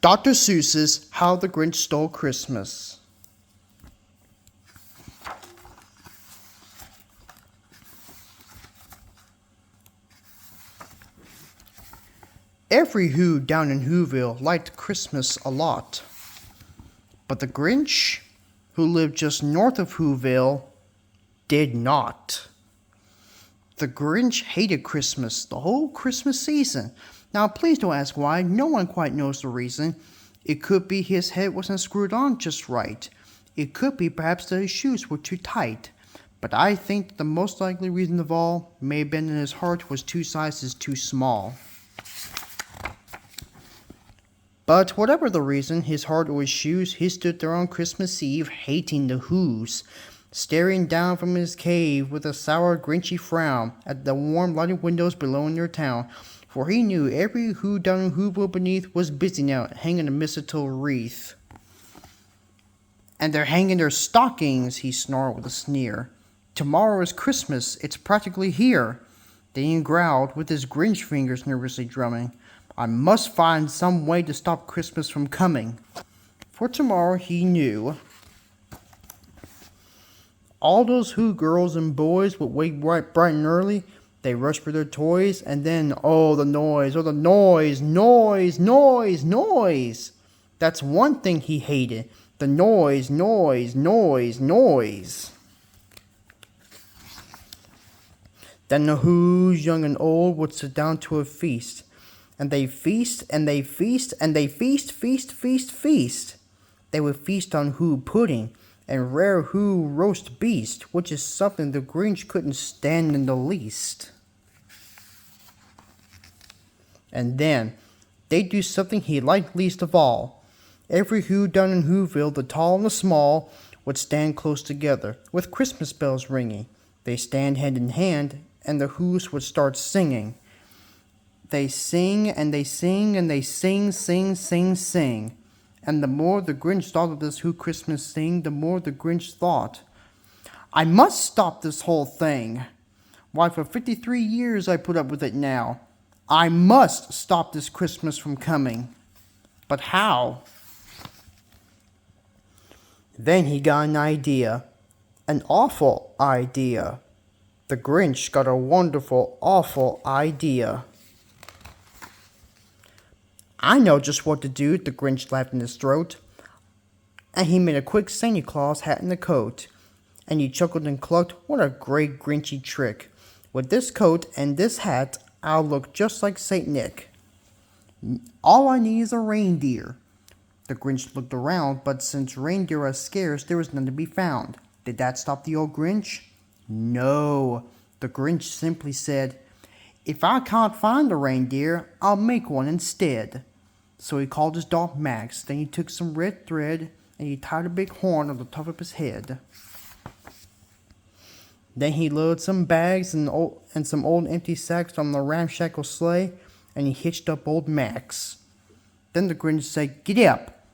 Dr. Seuss's How the Grinch Stole Christmas. Every Who down in Whoville liked Christmas a lot. But the Grinch, who lived just north of Whoville, did not. The Grinch hated Christmas the whole Christmas season. Now, please don't ask why. No one quite knows the reason. It could be his head wasn't screwed on just right. It could be perhaps that his shoes were too tight. But I think the most likely reason of all may have been that his heart was 2 sizes too small. But whatever the reason, his heart or his shoes, he stood there on Christmas Eve hating the Whos, staring down from his cave with a sour, grinchy frown at the warm, lighted windows below in their town, for he knew every Who down in Whoville beneath was busy now hanging a mistletoe wreath. And they're hanging their stockings, he snarled with a sneer. Tomorrow is Christmas, it's practically here. Then he growled, with his Grinch fingers nervously drumming, I must find some way to stop Christmas from coming. For tomorrow, he knew, all those Who girls and boys would wake bright and early. They rushed for their toys, and then, oh, the noise, noise. That's one thing he hated, the noise. Then the Whos, young and old, would sit down to a feast. And they feast. They would feast on Who pudding and rare Who roast beast, which is something the Grinch couldn't stand in the least. And then, they'd do something he liked least of all. Every Who down in Whoville, the tall and the small, would stand close together, with Christmas bells ringing. They stand hand in hand, and the Whos would start singing. They sing, and they sing, and they sing. And the more the Grinch thought of this Who Christmas thing, the more the Grinch thought, I must stop this whole thing. Why, for 53 years I put up with it now. I must stop this Christmas from coming. But how? Then he got an idea. An awful idea. The Grinch got a wonderful, awful idea. I know just what to do, the Grinch laughed in his throat. And he made a quick Santa Claus hat and a coat. And he chuckled and clucked, what a great Grinchy trick. With this coat and this hat, I'll look just like Saint Nick. All I need is a reindeer. The Grinch looked around, but since reindeer are scarce, there was none to be found. Did that stop the old Grinch? No. The Grinch simply said, if I can't find a reindeer, I'll make one instead. So he called his dog Max, then he took some red thread, and he tied a big horn on the top of his head. Then he loaded some bags and some old empty sacks on the ramshackle sleigh, and he hitched up old Max. Then the Grinch said, "Giddy up!"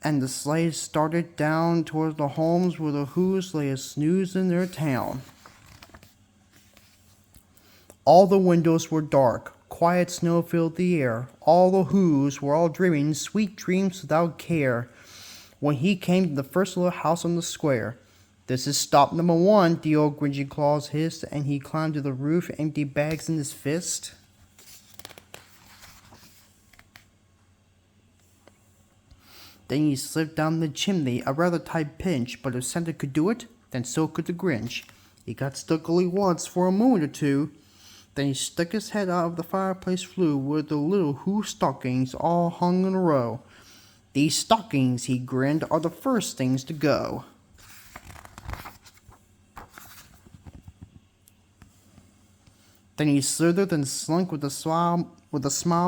And the sleigh started down towards the homes where the Whos lay a snooze in their town. All the windows were dark, quiet snow filled the air. All the Whos were all dreaming sweet dreams without care. When he came to the first little house on the square, "This is stop number 1, the old Grinchy Claus hissed, and he climbed to the roof, empty bags in his fist. Then he slipped down the chimney, a rather tight pinch, but if Santa could do it, then so could the Grinch. He got stuck only once for a moment or two. Then he stuck his head out of the fireplace flue where the little Who stockings all hung in a row. These stockings, he grinned, are the first things to go. Then he slithered and slunk with a smile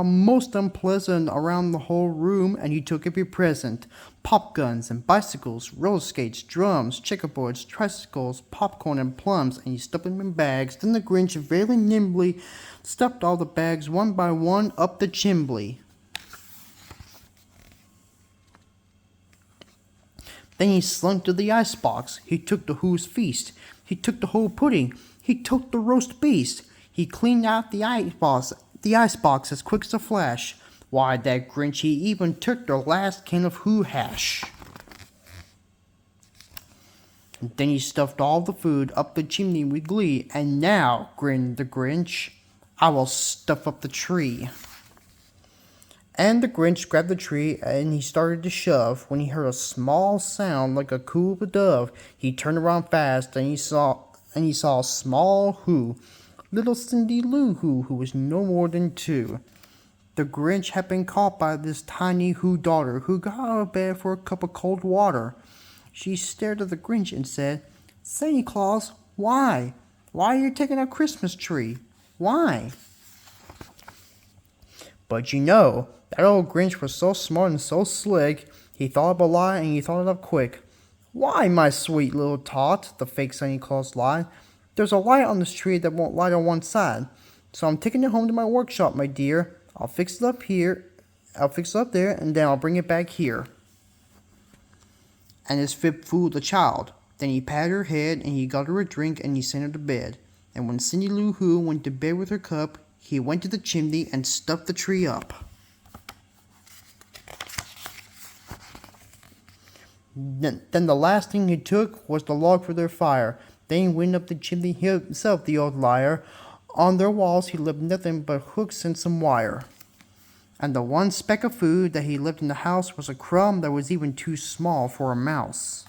most unpleasant around the whole room, and he took every present. Pop guns and bicycles, roller skates, drums, checkerboards, tricycles, popcorn and plums, and he stuffed them in bags. Then the Grinch very nimbly stuffed all the bags one by one up the chimbley. Then he slunk to the icebox. He took the Who's feast. He took the whole pudding. He took the roast beast. He cleaned out the icebox as quick as a flash. Why, that Grinch, he even took the last can of Who Hash. And then he stuffed all the food up the chimney with glee. And now, grinned the Grinch, I will stuff up the tree. And the Grinch grabbed the tree and he started to shove. When he heard a small sound like a coo of a dove, he turned around fast and he saw a small Who, little Cindy Lou Who was no more than 2. The Grinch had been caught by this tiny Who daughter, who got out of bed for a cup of cold water. She stared at the Grinch and said, "Santa Claus, why? Why are you taking our Christmas tree? Why?" But you know, that old Grinch was so smart and so slick, he thought up a lie and he thought it up quick. "Why, my sweet little tot," the fake Santa Claus lied, "there's a light on this tree that won't light on one side. So I'm taking it home to my workshop, my dear. I'll fix it up there, and then I'll bring it back here." And his fib fooled the child. Then he patted her head, and he got her a drink, and he sent her to bed. And when Cindy Lou Who went to bed with her cup, he went to the chimney and stuffed the tree up. Then the last thing he took was the log for their fire. Then he went up the chimney himself, the old liar. On their walls he left nothing but hooks and some wire. And the one speck of food that he left in the house was a crumb that was even too small for a mouse.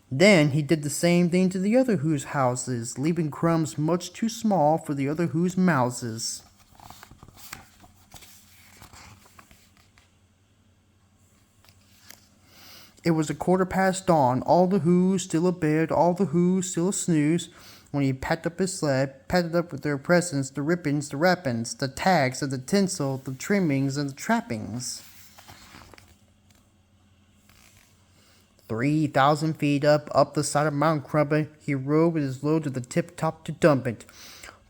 Then he did the same thing to the other Who's houses, leaving crumbs much too small for the other Who's mouses. It was 1/4 dawn, all the Who's still abed, all the Who's still a snooze, when he packed up his sled, packed up with their presents, the ribbons, the wrappings, the tags, and the tinsel, the trimmings, and the trappings. 3,000 feet up the side of Mount Crumpet, he rode with his load to the tip-top to dump it.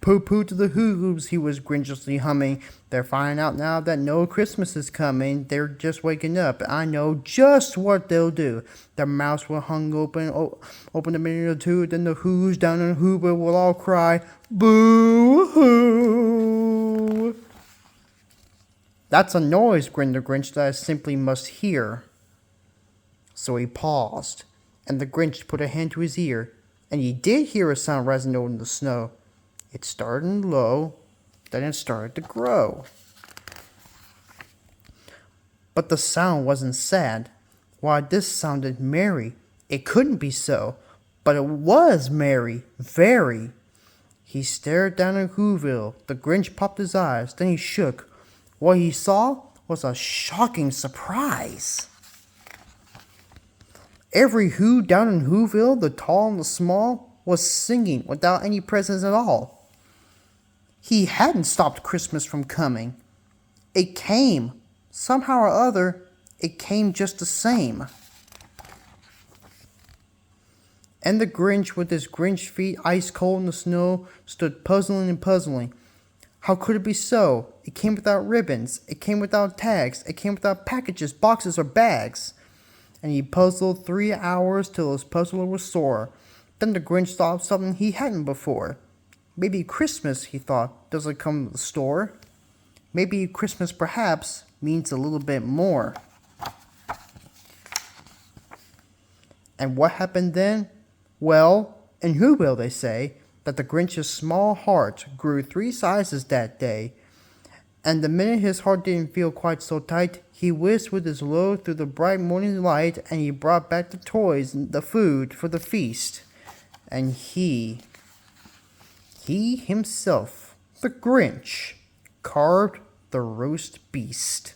Pooh-pooh to the Who's, he was grinchiously humming. They're finding out now that no Christmas is coming. They're just waking up. I know just what they'll do. Their mouths will hung open a minute or two. Then the Who's down in Whoville will all cry, "Boo-hoo!" "That's a noise," grinned the Grinch, "that I simply must hear." So he paused, and the Grinch put a hand to his ear, and he did hear a sound rising over the snow. It started low, then it started to grow. But the sound wasn't sad. Why, this sounded merry. It couldn't be so, but it was merry, very. He stared down at Whoville. The Grinch popped his eyes, then he shook. What he saw was a shocking surprise. Every Who down in Whoville, the tall and the small, was singing without any presents at all. He hadn't stopped Christmas from coming. It came. Somehow or other, it came just the same. And the Grinch, with his Grinch feet ice cold in the snow, stood puzzling and puzzling. How could it be so? It came without ribbons. It came without tags. It came without packages, boxes, or bags. And he puzzled 3 hours till his puzzler was sore. Then the Grinch thought of something he hadn't before. Maybe Christmas, he thought, doesn't come to the store. Maybe Christmas, perhaps, means a little bit more. And what happened then? Well, in Whoville they say that the Grinch's small heart grew 3 sizes that day. And the minute his heart didn't feel quite so tight, he whizzed with his load through the bright morning light, and he brought back the toys and the food for the feast. And he himself, the Grinch, carved the roast beast.